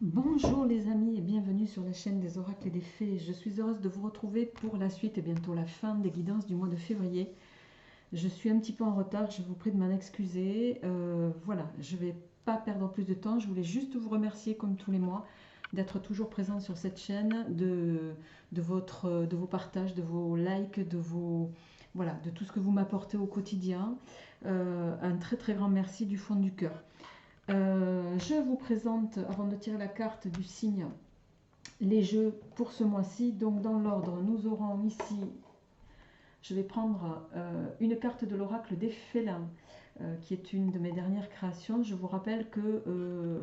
Bonjour les amis et bienvenue sur la chaîne des oracles et des fées. Je suis heureuse de vous retrouver pour la suite et bientôt la fin des guidances du mois de février. Je suis un petit peu en retard, je vous prie de m'en excuser. Voilà, je ne vais pas perdre plus de temps. Je voulais juste vous remercier comme tous les mois d'être toujours présent sur cette chaîne, de vos partages, de vos likes, voilà, de tout ce que vous m'apportez au quotidien. Un très très grand merci du fond du cœur. Je vous présente, avant de tirer la carte du signe, les jeux pour ce mois-ci. Donc dans l'ordre, nous aurons ici, je vais prendre une carte de l'oracle des félins, qui est une de mes dernières créations. Je vous rappelle que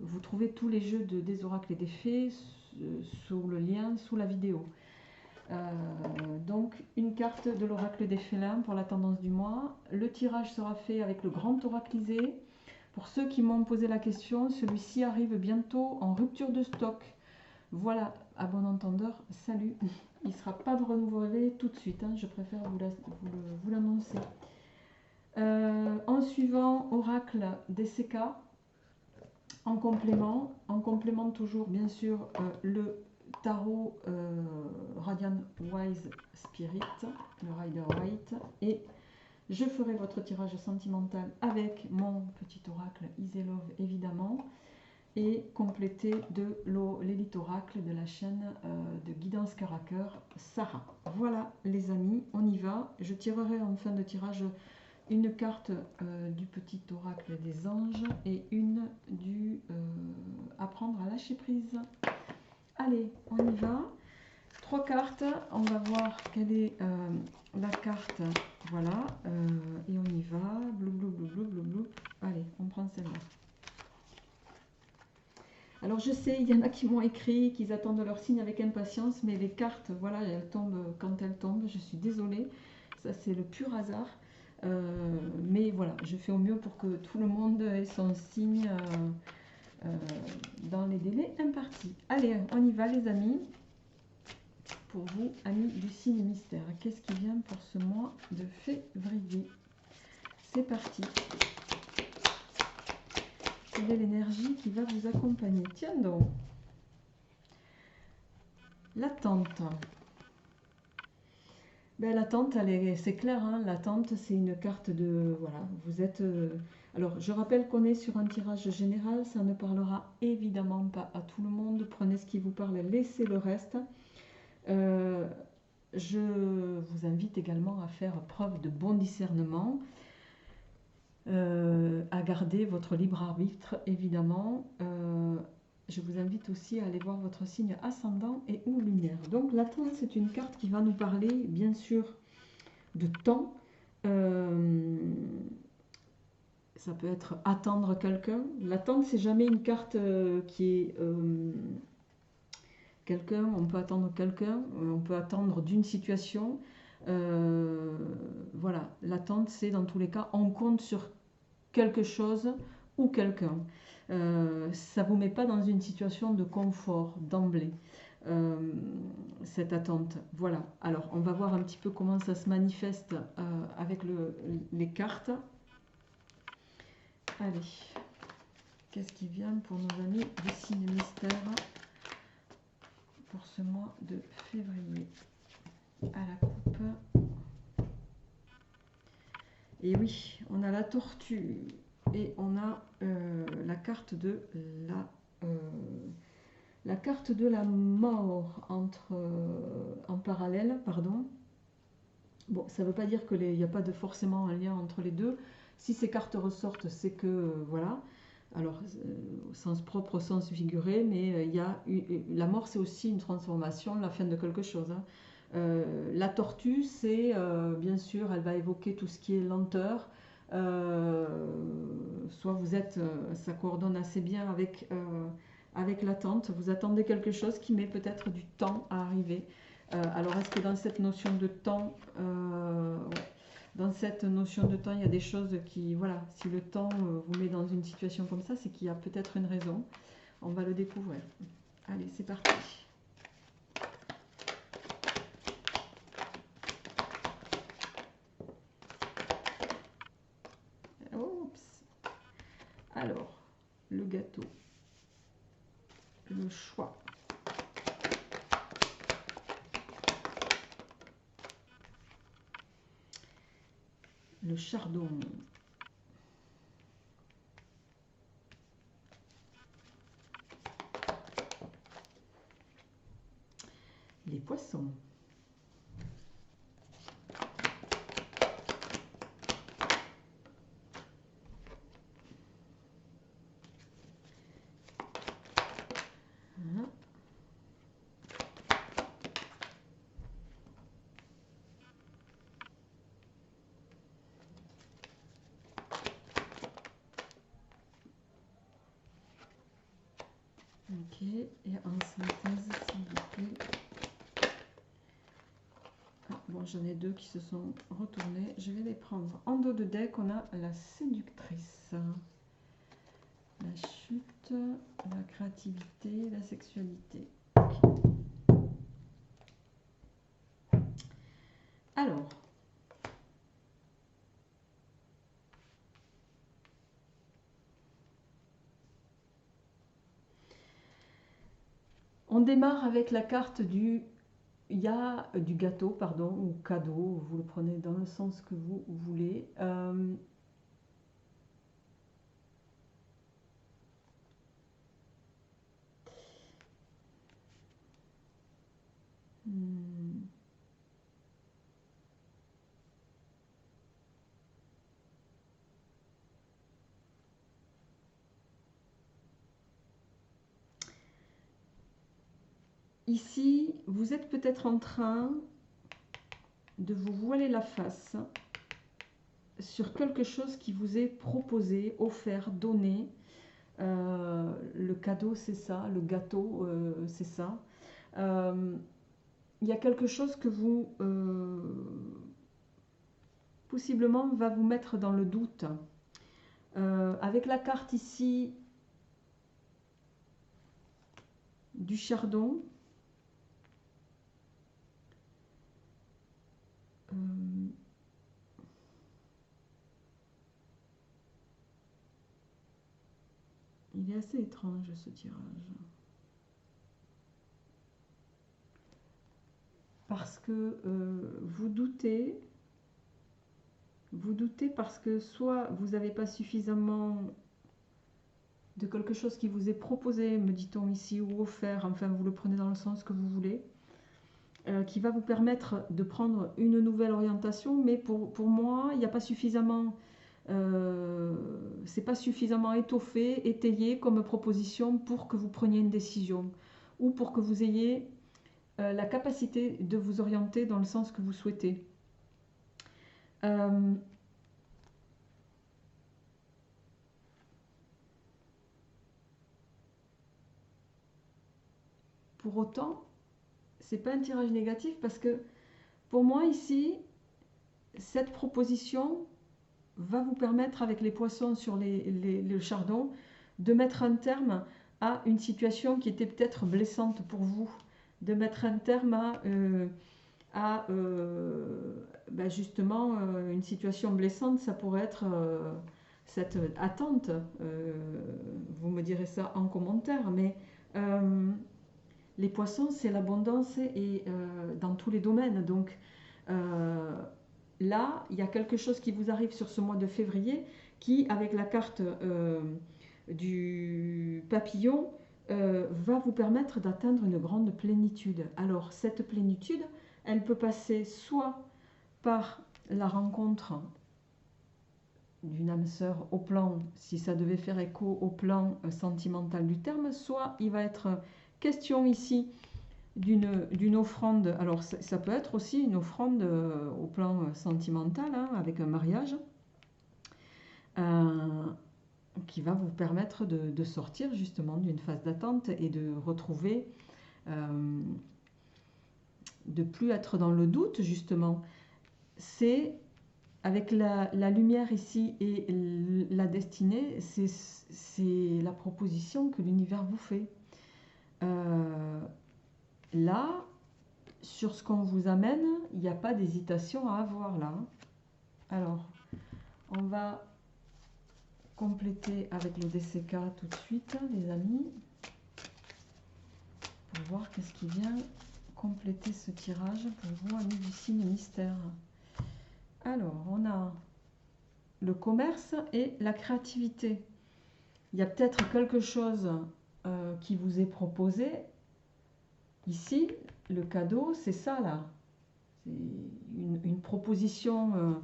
vous trouvez tous les jeux des oracles et des fées sous le lien, sous la vidéo. Donc une carte de l'oracle des félins pour la tendance du mois. Le tirage sera fait avec le grand oraclisé. Pour ceux qui m'ont posé la question, celui-ci arrive bientôt en rupture de stock. Voilà, à bon entendeur, salut. Il ne sera pas de renouvelé tout de suite, hein, je préfère vous l'annoncer. En suivant, oracle DCK, en complément toujours bien sûr le tarot Radiant Wise Spirit, le Rider White, et je ferai votre tirage sentimental avec mon petit oracle Iselove évidemment, et complété de l'élite oracle de la chaîne de guidance cœur à cœur, Sarah. Voilà les amis, on y va. Je tirerai en fin de tirage une carte du petit oracle des anges et une du apprendre à lâcher prise. Allez, on y va. 3 cartes, on va voir quelle est la carte, voilà, et on y va, blou blou blou blou blou blou. Allez, on prend celle-là. Alors je sais, il y en a qui m'ont écrit, qu'ils attendent leur signe avec impatience, mais les cartes, voilà, elles tombent quand elles tombent, je suis désolée, ça c'est le pur hasard, mais voilà, je fais au mieux pour que tout le monde ait son signe dans les délais impartis. Allez, on y va les amis. Pour vous, amis du signe mystère, qu'est-ce qui vient pour ce mois de février? C'est parti. Quelle est l'énergie qui va vous accompagner? Tiens donc. L'attente. Ben, l'attente, c'est clair, hein, l'attente, c'est une carte de... Voilà, vous êtes... alors, je rappelle qu'on est sur un tirage général, ça ne parlera évidemment pas à tout le monde. Prenez ce qui vous parle, laissez le reste. Je vous invite également à faire preuve de bon discernement, à garder votre libre arbitre évidemment. Je vous invite aussi à aller voir votre signe ascendant et ou lunaire. Donc l'attente, c'est une carte qui va nous parler bien sûr de temps. Ça peut être attendre quelqu'un. L'attente, c'est jamais une carte qui est... quelqu'un, on peut attendre quelqu'un, on peut attendre d'une situation. Voilà, l'attente, c'est dans tous les cas, on compte sur quelque chose ou quelqu'un. Ça ne vous met pas dans une situation de confort d'emblée, cette attente. Voilà, alors on va voir un petit peu comment ça se manifeste avec les cartes. Allez, qu'est-ce qui vient pour nos amis du signe mystère pour ce mois de février? À la coupe. Et oui, on a la tortue et on a la carte de la carte de la mort en parallèle, pardon. Bon, ça ne veut pas dire qu'il n'y a pas forcément un lien entre les deux. Si ces cartes ressortent, c'est que voilà. Alors, au sens propre, au sens figuré, mais la mort, c'est aussi une transformation, la fin de quelque chose. Hein. La tortue, c'est bien sûr, elle va évoquer tout ce qui est lenteur. Soit vous êtes, ça coordonne assez bien avec l'attente. Vous attendez quelque chose qui met peut-être du temps à arriver. Alors, est-ce que dans cette notion de temps, ouais, dans cette notion de temps, il y a des choses qui, voilà, si le temps vous met dans une situation comme ça, c'est qu'il y a peut-être une raison. On va le découvrir. Allez, c'est parti. Oups. Alors, le gâteau. le choix. Le chardon. Les poissons. Voilà. Ok, et en synthèse, s'il vous plaît. Ah, bon, j'en ai deux qui se sont retournés. Je vais les prendre. En dos de deck, on a la séductrice. La chute, la créativité, la sexualité. Okay. Alors, on démarre avec la carte du gâteau, pardon, ou cadeau, vous le prenez dans le sens que vous voulez. Ici, vous êtes peut-être en train de vous voiler la face sur quelque chose qui vous est proposé, offert, donné. Le cadeau, c'est ça, le gâteau, c'est ça. Il y a quelque chose que vous, possiblement, va vous mettre dans le doute. Avec la carte ici du chardon, il est assez étrange ce tirage. Parce que vous doutez parce que soit vous n'avez pas suffisamment de quelque chose qui vous est proposé, me dit-on ici, ou offert, enfin vous le prenez dans le sens que vous voulez, qui va vous permettre de prendre une nouvelle orientation, mais pour moi, il n'y a pas suffisamment, c'est pas suffisamment étoffé, étayé comme proposition pour que vous preniez une décision, ou pour que vous ayez la capacité de vous orienter dans le sens que vous souhaitez. Pour autant, c'est pas un tirage négatif parce que pour moi ici, cette proposition va vous permettre avec les poissons sur le chardon de mettre un terme à une situation qui était peut-être blessante pour vous, de mettre un terme à justement une situation blessante. Ça pourrait être cette attente, vous me direz ça en commentaire, mais les poissons, c'est l'abondance et dans tous les domaines. Donc là, il y a quelque chose qui vous arrive sur ce mois de février qui, avec la carte du papillon, va vous permettre d'atteindre une grande plénitude. Alors, cette plénitude, elle peut passer soit par la rencontre d'une âme sœur au plan, si ça devait faire écho au plan sentimental du terme, soit il va être question ici d'une offrande. Alors ça peut être aussi une offrande au plan sentimental, hein, avec un mariage, qui va vous permettre de sortir justement d'une phase d'attente et de retrouver, de plus être dans le doute justement. C'est avec la lumière ici et la destinée, c'est la proposition que l'univers vous fait. Là, sur ce qu'on vous amène, il n'y a pas d'hésitation à avoir là. Alors, on va compléter avec le DCK tout de suite, les amis. qu'est-ce qui vient compléter ce tirage pour vous, amis du signe mystère. Alors, on a le commerce et la créativité. Il y a peut-être quelque chose qui vous est proposé. Ici, le cadeau, c'est ça là. C'est une proposition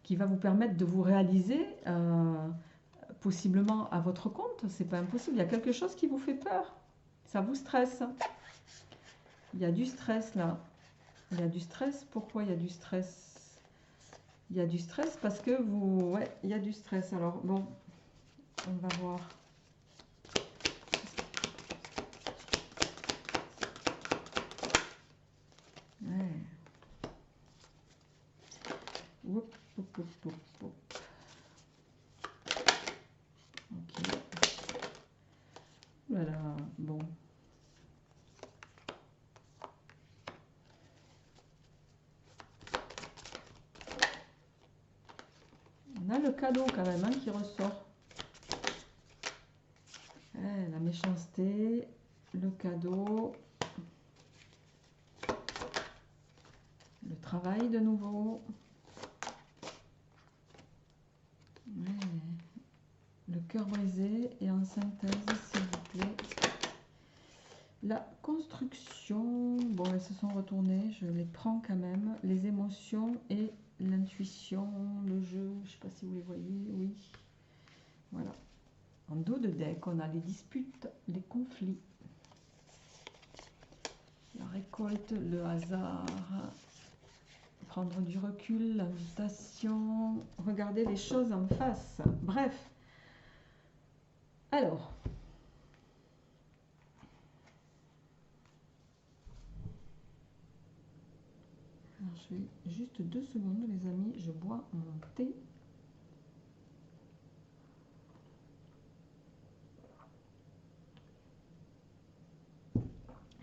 qui va vous permettre de vous réaliser possiblement à votre compte. C'est pas impossible. Il y a quelque chose qui vous fait peur. Ça vous stresse. Il y a du stress là. Il y a du stress. Pourquoi il y a du stress? Il y a du stress parce que vous... Ouais, il y a du stress. Alors, bon, on va voir. Ouais. Oup, oup, oup, oup, oup. Ok. Voilà, bon. On a le cadeau quand même hein, qui ressort. La méchanceté, le cadeau, le travail de nouveau. Ouais. Le cœur brisé et en synthèse, s'il vous plaît. La construction, bon, elles se sont retournées, je les prends quand même. Les émotions et l'intuition, le jeu, je ne sais pas si vous les voyez, oui. Voilà. En dos de deck, on a les disputes, les conflits, la récolte, le hasard, prendre du recul, l'invitation, regarder les choses en face. Bref. Alors, je vais juste 2 secondes, les amis, je bois mon thé.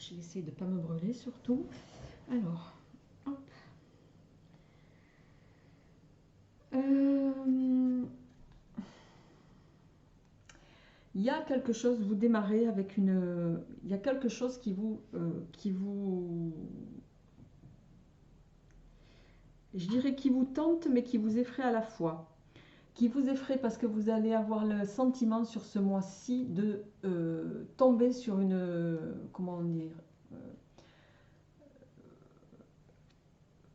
Je vais essayer de ne pas me brûler surtout. Alors, hop. Il y a quelque chose, vous démarrez avec une... Il y a quelque chose qui vous... je dirais qui vous tente, mais qui vous effraie à la fois. Qui vous effraie parce que vous allez avoir le sentiment sur ce mois-ci de tomber sur une... comment dire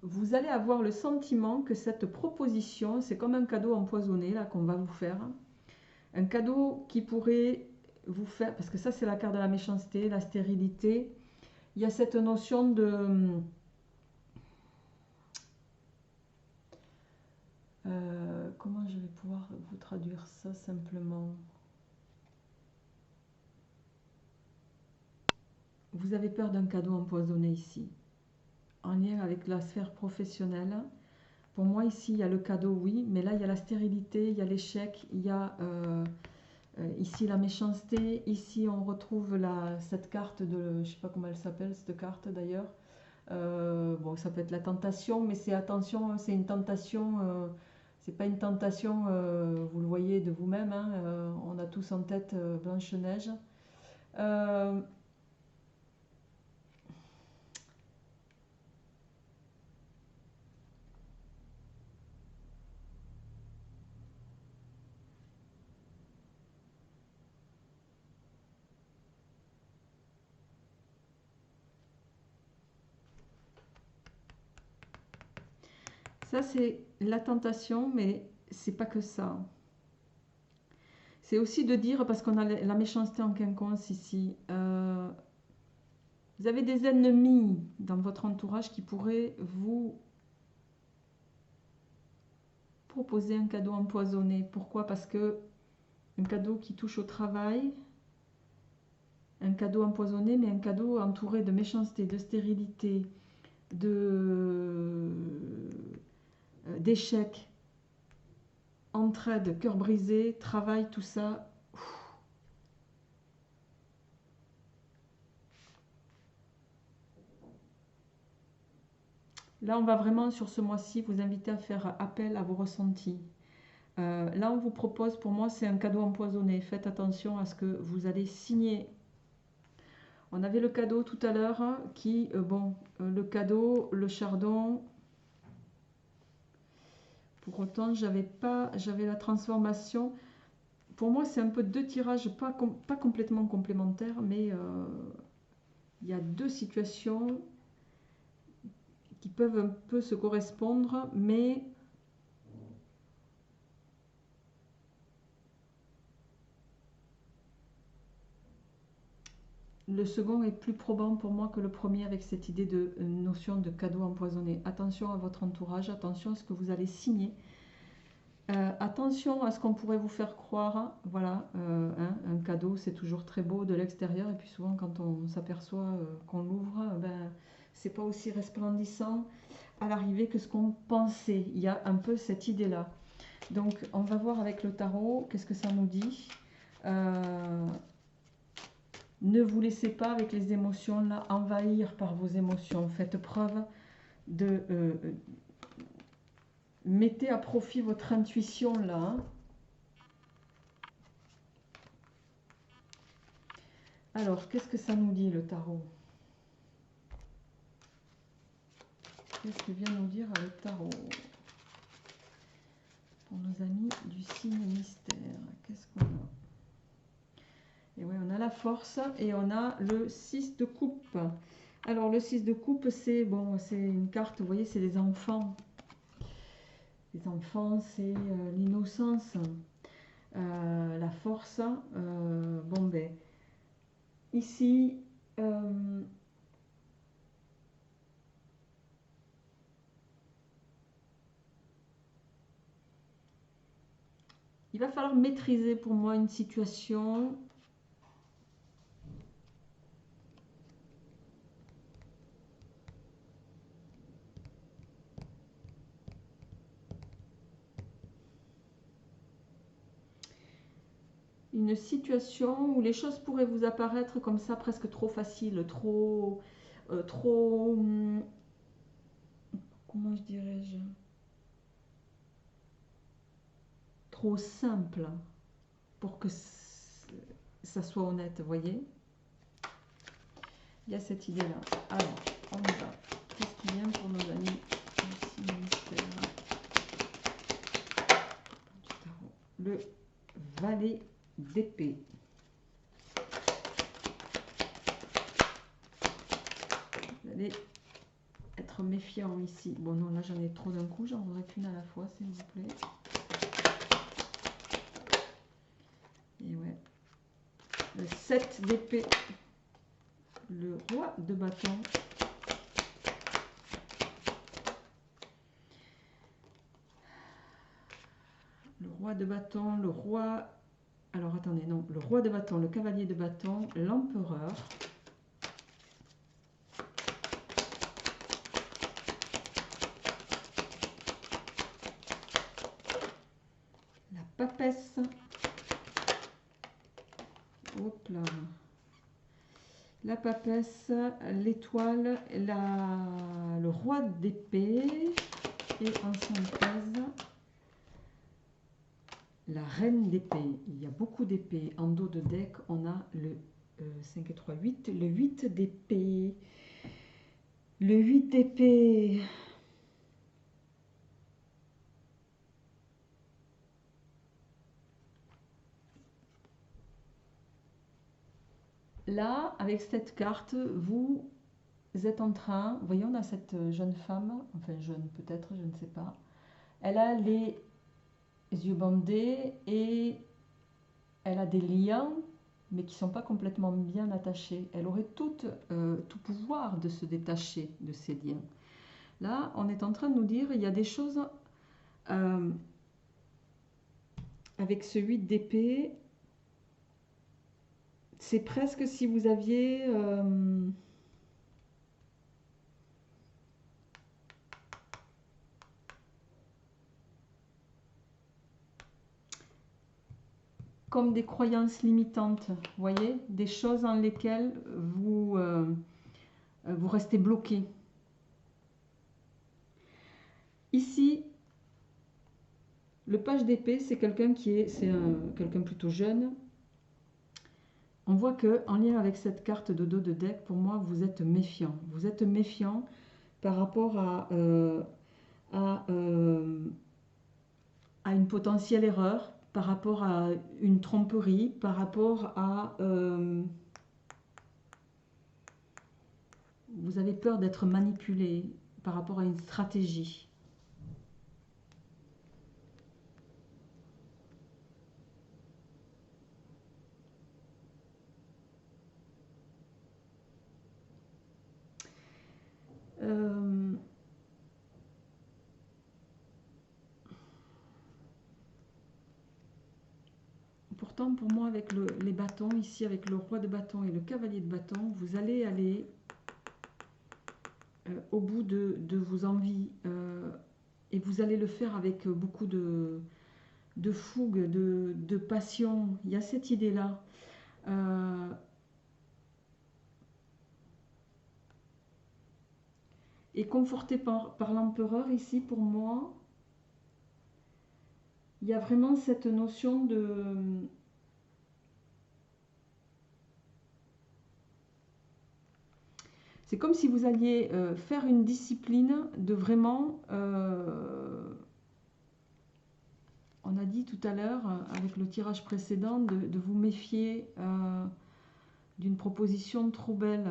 vous allez avoir le sentiment que cette proposition, c'est comme un cadeau empoisonné là qu'on va vous faire. Un cadeau qui pourrait vous faire, parce que ça c'est la carte de la méchanceté, la stérilité. Il y a cette notion de... comment je vais pouvoir vous traduire ça simplement? Vous avez peur d'un cadeau empoisonné ici, en lien avec la sphère professionnelle. Pour moi ici il y a le cadeau, oui, mais là il y a la stérilité, il y a l'échec, il y a ici la méchanceté. Ici on retrouve cette carte de, je sais pas comment elle s'appelle cette carte d'ailleurs. Bon, ça peut être la tentation, mais c'est attention, c'est une tentation, c'est pas une tentation, vous le voyez de vous-même, hein, on a tous en tête Blanche-Neige. Ça, c'est la tentation, mais c'est pas que ça. C'est aussi de dire, parce qu'on a la méchanceté en quinconce ici, vous avez des ennemis dans votre entourage qui pourraient vous proposer un cadeau empoisonné. Pourquoi? Parce que un cadeau qui touche au travail, un cadeau empoisonné, mais un cadeau entouré de méchanceté, de stérilité, d'échec, entraide, cœur brisé, travail, tout ça. Là, on va vraiment, sur ce mois-ci, vous inviter à faire appel à vos ressentis. Là, on vous propose, pour moi, c'est un cadeau empoisonné. Faites attention à ce que vous allez signer. On avait le cadeau tout à l'heure qui, bon, le cadeau, le chardon. Pour autant, j'avais la transformation. Pour moi, c'est un peu deux tirages, pas complètement complémentaires, mais il y a deux situations qui peuvent un peu se correspondre, mais le second est plus probant pour moi que le premier avec cette idée de notion de cadeau empoisonné. Attention à votre entourage, attention à ce que vous allez signer. Attention à ce qu'on pourrait vous faire croire. Voilà, un cadeau c'est toujours très beau de l'extérieur et puis souvent quand on s'aperçoit qu'on l'ouvre, ben, c'est pas aussi resplendissant à l'arrivée que ce qu'on pensait. Il y a un peu cette idée là. Donc on va voir avec le tarot qu'est-ce que ça nous dit. Ne vous laissez pas avec les émotions là envahir par vos émotions. Faites preuve de mettez à profit votre intuition là. Hein. Alors, qu'est-ce que ça nous dit le tarot? Qu'est-ce que vient nous dire le tarot pour nos amis du signe mystère? Qu'est-ce qu'on a? Et oui, on a la force et on a le 6 de coupe. Alors, le 6 de coupe, c'est bon, c'est une carte, vous voyez, c'est les enfants. Les enfants, c'est l'innocence, la force. Bon, ben, ici, il va falloir maîtriser pour moi une situation. Une situation où les choses pourraient vous apparaître comme ça presque trop faciles, trop, comment je dirais-je, trop simple pour que ça soit honnête, vous voyez. Il y a cette idée-là. Alors, on y va. Qu'est-ce qui vient pour nos amis du mystère? Le valet d'épée. Vous allez être méfiant ici. Bon, non, là j'en ai trop d'un coup. J'en voudrais qu'une à la fois, s'il vous plaît. Et ouais. Le 7 d'épée. Le roi de bâton. Le roi de bâton, le roi... Alors attendez, non. Le roi de bâton, le cavalier de bâton, l'empereur. La papesse. Hop là. La papesse, l'étoile, le roi d'épée et en synthèse, la reine d'épée. Il y a beaucoup d'épées. En dos de deck, on a le 5 et 3, 8, le 8 d'épée. Le 8 d'épée. Là, avec cette carte, vous êtes en train, vous voyez, on a cette jeune femme, enfin jeune peut-être, je ne sais pas. Elle a les yeux bandés et elle a des liens, mais qui ne sont pas complètement bien attachés. Elle aurait tout pouvoir de se détacher de ces liens. Là, on est en train de nous dire, il y a des choses avec ce 8 d'épée. C'est presque si vous aviez... comme des croyances limitantes, vous voyez, des choses dans lesquelles vous restez bloqué. Ici, le page d'épée, c'est quelqu'un qui est, quelqu'un plutôt jeune, On voit que en lien avec cette carte de dos de deck, pour moi, vous êtes méfiant. Vous êtes méfiant par rapport à, euh, à une potentielle erreur, par rapport à une tromperie, par rapport à... vous avez peur d'être manipulé par rapport à une stratégie. Pourtant, pour moi, avec les bâtons, ici, avec le roi de bâton et le cavalier de bâton, vous allez aller au bout de vos envies. Et vous allez le faire avec beaucoup de fougue, de passion. Il y a cette idée-là. Et conforté par l'empereur, ici, pour moi, il y a vraiment cette notion de... C'est comme si vous alliez faire une discipline de vraiment... on a dit tout à l'heure, avec le tirage précédent, de vous méfier d'une proposition trop belle.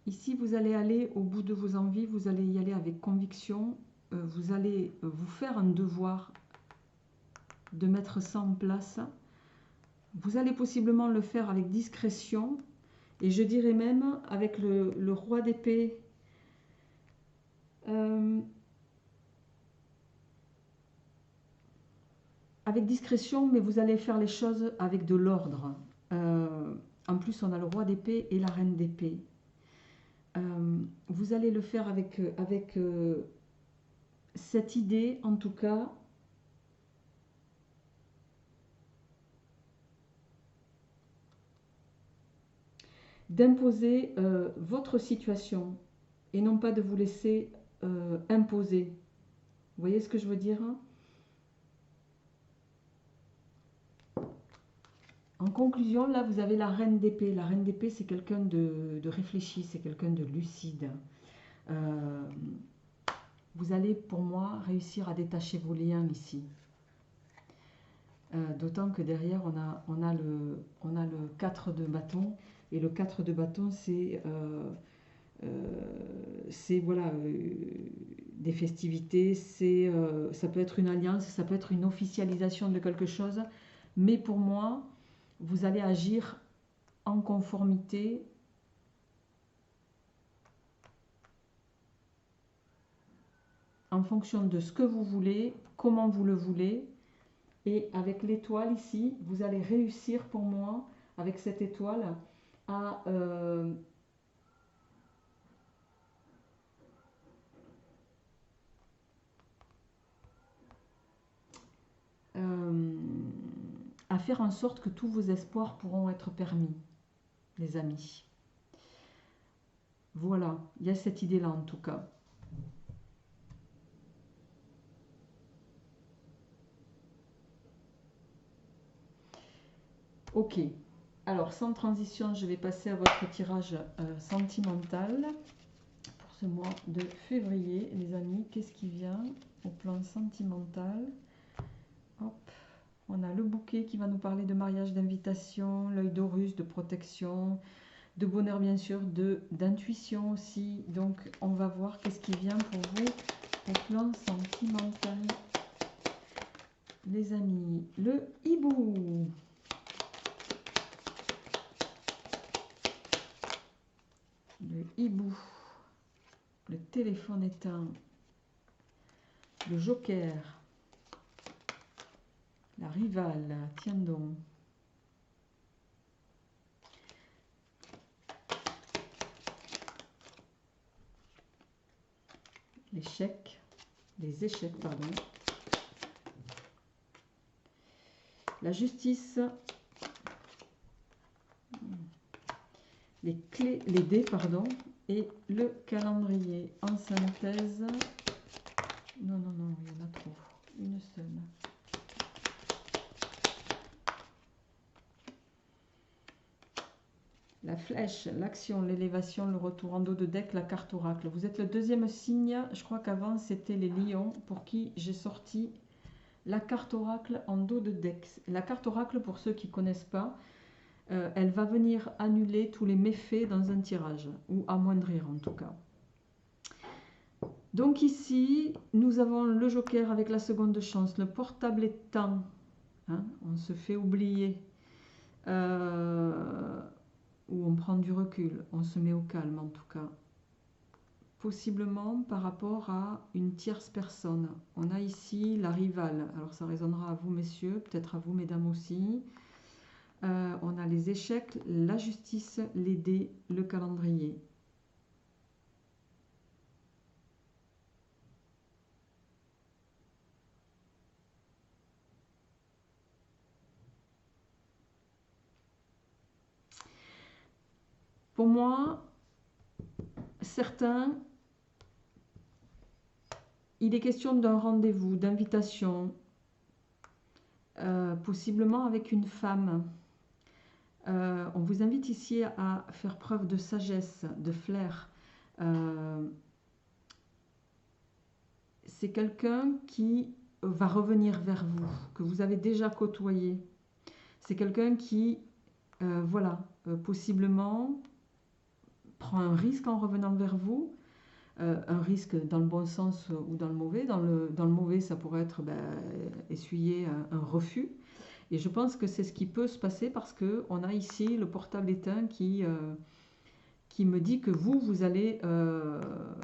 Ici, vous allez aller au bout de vos envies, vous allez y aller avec conviction, vous allez vous faire un devoir de mettre ça en place. Vous allez possiblement le faire avec discrétion, et je dirais même avec le roi d'épée. Avec discrétion, mais vous allez faire les choses avec de l'ordre. En plus, on a le roi d'épée et la reine d'épée. Vous allez le faire avec cette idée, en tout cas, d'imposer votre situation et non pas de vous laisser imposer. Vous voyez ce que je veux dire? En conclusion, là, vous avez la reine d'épée. La reine d'épée, c'est quelqu'un de réfléchi, c'est quelqu'un de lucide. Vous allez, pour moi, réussir à détacher vos liens ici. D'autant que derrière, on a le 4 de bâton. Et le 4 de bâton, c'est voilà, des festivités. Ça peut être une alliance, ça peut être une officialisation de quelque chose. Mais pour moi, vous allez agir en conformité en fonction de ce que vous voulez, comment vous le voulez. Et avec l'étoile ici, vous allez réussir pour moi, avec cette étoile, à faire en sorte que tous vos espoirs pourront être permis, les amis. Voilà, il y a cette idée-là en tout cas. Ok, alors sans transition, je vais passer à votre tirage sentimental pour ce mois de février, les amis. Qu'est-ce qui vient au plan sentimental? Hop, on a le bouquet qui va nous parler de mariage, d'invitation, l'œil d'Horus, de protection, de bonheur bien sûr, d'intuition aussi. Donc on va voir qu'est-ce qui vient pour vous au plan sentimental, les amis. Le hibou. Le hibou, le téléphone éteint, le joker, la rivale, tiens donc, l'échec, les échecs, pardon, la justice, les clés, les dés, pardon, et le calendrier. En synthèse, Non, non, non, il y en a trop. Une seule. La flèche, l'action, l'élévation, le retour en dos de deck, la carte oracle. Vous êtes le deuxième signe. Je crois qu'avant, c'était les lions pour qui j'ai sorti la carte oracle en dos de deck. La carte oracle, pour ceux qui ne connaissent pas, elle va venir annuler tous les méfaits dans un tirage, ou amoindrir en tout cas. Donc ici, nous avons le joker avec la seconde chance, le portable étant, hein, on se fait oublier, ou on prend du recul, on se met au calme en tout cas. Possiblement par rapport à une tierce personne. On a ici la rivale, alors ça résonnera à vous messieurs, peut-être à vous mesdames aussi. On a les échecs, la justice, les dés, le calendrier. Pour moi, certains, il est question d'un rendez-vous, d'invitation, possiblement avec une femme. On vous invite ici à faire preuve de sagesse, de flair. C'est quelqu'un qui va revenir vers vous, que vous avez déjà côtoyé. C'est quelqu'un qui, voilà, possiblement prend un risque en revenant vers vous. Un risque dans le bon sens ou dans le mauvais. Dans le mauvais, ça pourrait être essuyer un refus. Et je pense que c'est ce qui peut se passer parce qu'on a ici le portable éteint qui me dit que vous allez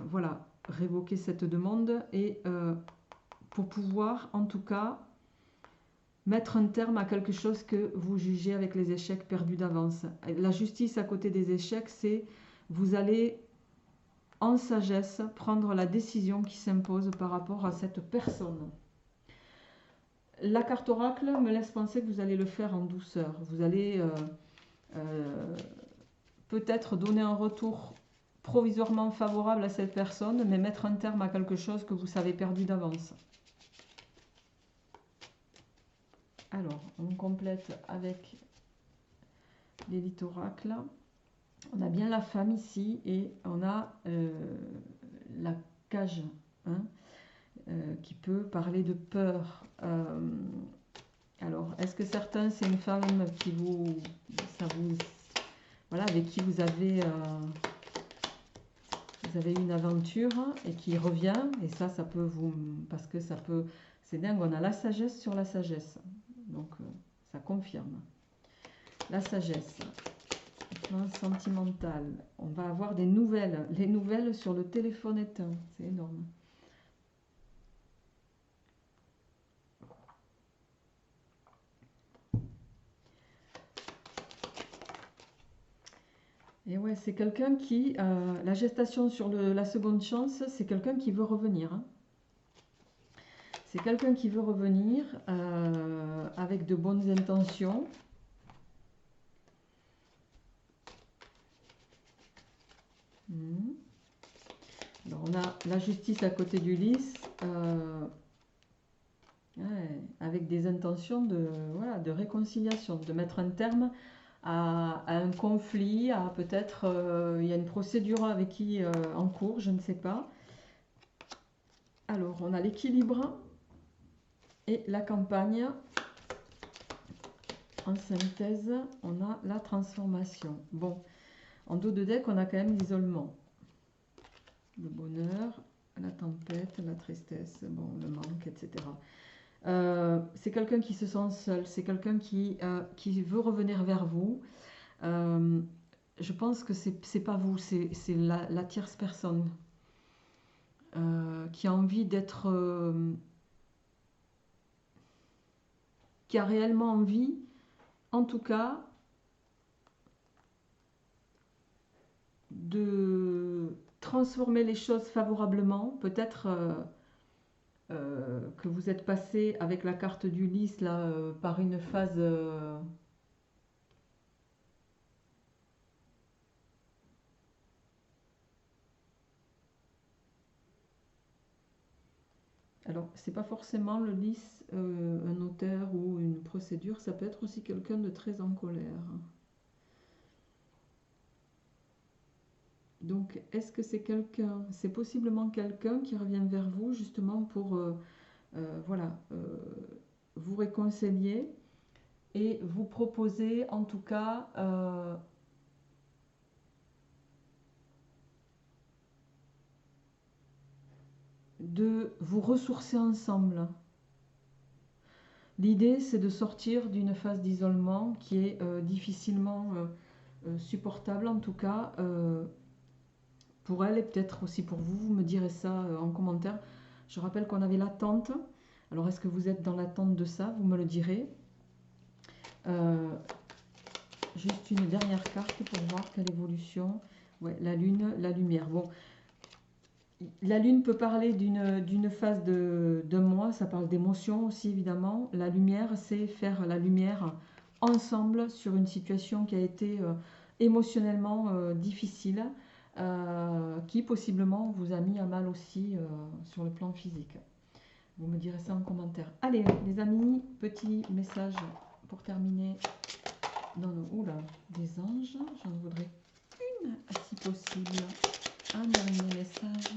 voilà, révoquer cette demande et pour pouvoir en tout cas mettre un terme à quelque chose que vous jugez avec les échecs perdus d'avance. La justice à côté des échecs, c'est vous allez en sagesse prendre la décision qui s'impose par rapport à cette personne. La carte oracle me laisse penser que vous allez le faire en douceur. Vous allez peut-être donner un retour provisoirement favorable à cette personne, mais mettre un terme à quelque chose que vous savez perdu d'avance. Alors, on complète avec l'élite oracle. On a bien la femme ici et on a la cage, hein, qui peut parler de peur. Alors, est-ce que certains, c'est une femme qui voilà, avec qui vous avez eu une aventure et qui revient, et ça peut vous, parce que ça peut, c'est dingue, on a la sagesse sur la sagesse, donc ça confirme. La sagesse, plan sentimental, on va avoir des nouvelles, les nouvelles sur le téléphone éteint, c'est énorme. Et ouais, c'est quelqu'un qui, la gestation sur la seconde chance, c'est quelqu'un qui veut revenir. Hein. C'est quelqu'un qui veut revenir avec de bonnes intentions. Alors on a la justice à côté d'Ulysse, ouais, avec des intentions voilà, de réconciliation, de mettre un terme à un conflit, à peut-être il y a une procédure avec qui en cours, je ne sais pas. Alors on a l'équilibre et la campagne. En synthèse, on a la transformation. Bon, en dos de deck, on a quand même l'isolement. Le bonheur, la tempête, la tristesse, bon, le manque, etc. C'est quelqu'un qui se sent seul, c'est quelqu'un qui veut revenir vers vous. Je pense que c'est pas vous, c'est la tierce personne qui a envie d'être... qui a réellement envie, en tout cas, de transformer les choses favorablement. Peut-être que vous êtes passé avec la carte d'Ulysse là par une phase Alors, c'est pas forcément le lys, un notaire ou une procédure, ça peut être aussi quelqu'un de très en colère. Donc, est-ce que c'est quelqu'un, c'est possiblement quelqu'un qui revient vers vous justement pour, voilà, vous réconcilier et vous proposer en tout cas de vous ressourcer ensemble. L'idée, c'est de sortir d'une phase d'isolement qui est difficilement supportable, en tout cas pour elle et peut-être aussi pour vous. Vous me direz ça en commentaire. Je rappelle qu'on avait l'attente. Alors, est-ce que vous êtes dans l'attente de ça? Vous me le direz. Juste une dernière carte pour voir quelle évolution. Ouais, la lune, la lumière. Bon, la lune peut parler d'une phase d'un mois, ça parle d'émotion aussi évidemment. La lumière, c'est faire la lumière ensemble sur une situation qui a été émotionnellement difficile, qui possiblement vous a mis à mal aussi sur le plan physique. Vous me direz ça en commentaire. Allez les amis, petit message pour terminer. Non, oula, des anges, j'en voudrais une si possible. Un dernier message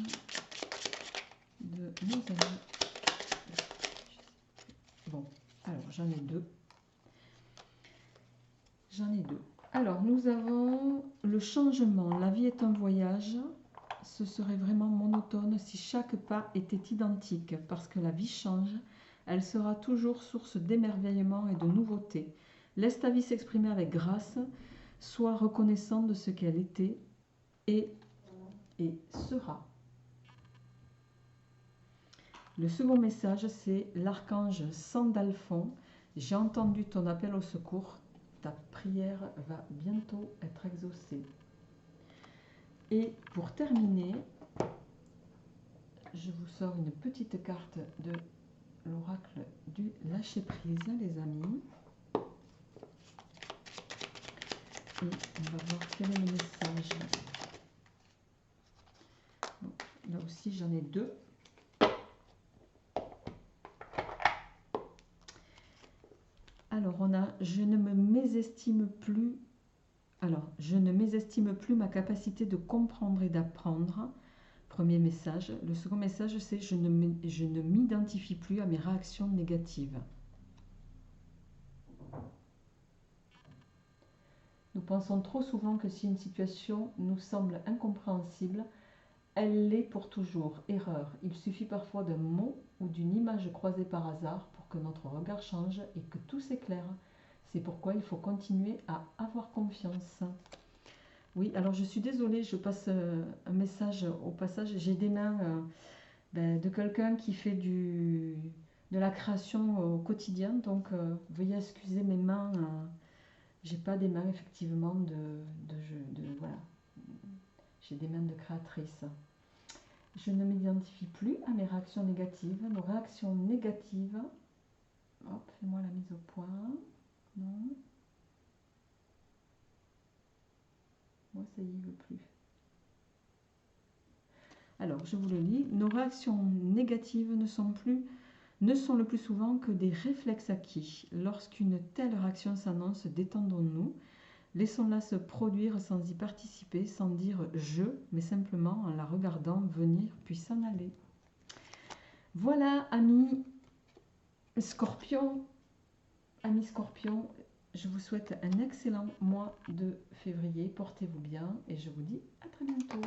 de nos amis. Bon, alors j'en ai deux. Alors nous avons le changement. La vie est un voyage. Ce serait vraiment monotone si chaque pas était identique, parce que la vie change. Elle sera toujours source d'émerveillement et de nouveauté. Laisse ta vie s'exprimer avec grâce. Sois reconnaissant de ce qu'elle était et sera. Le second message, c'est l'archange Sandalphon. J'ai entendu ton appel au secours. Ta prière va bientôt être exaucée. Et pour terminer, je vous sors une petite carte de l'oracle du lâcher-prise, les amis. Et on va voir quel est le message. Bon, là aussi, j'en ai deux. Alors, on a « Je ne me mésestime plus ». Alors, « Je ne mésestime plus ma capacité de comprendre et d'apprendre ». Premier message. Le second message, c'est « Je ne m'identifie plus à mes réactions négatives ». Nous pensons trop souvent que si une situation nous semble incompréhensible, elle l'est pour toujours. Erreur. Il suffit parfois d'un mot ou d'une image croisée par hasard pour que notre regard change et que tout s'éclaire. C'est pourquoi il faut continuer à avoir confiance. Oui, alors je suis désolée, je passe un message au passage. J'ai des mains de quelqu'un qui fait de la création au quotidien, donc veuillez excuser mes mains. J'ai pas des mains effectivement voilà. J'ai des mains de créatrice. Je ne m'identifie plus à mes réactions négatives. Nos réactions négatives. Hop, fais-moi la mise au point. Non. Moi, ça y est, il ne veut plus. Alors, je vous le lis. Nos réactions négatives ne sont le plus souvent que des réflexes acquis. Lorsqu'une telle réaction s'annonce, détendons-nous. Laissons-la se produire sans y participer, sans dire « je », mais simplement en la regardant venir puis s'en aller. Voilà, amis Scorpion, je vous souhaite un excellent mois de février. Portez-vous bien et je vous dis à très bientôt.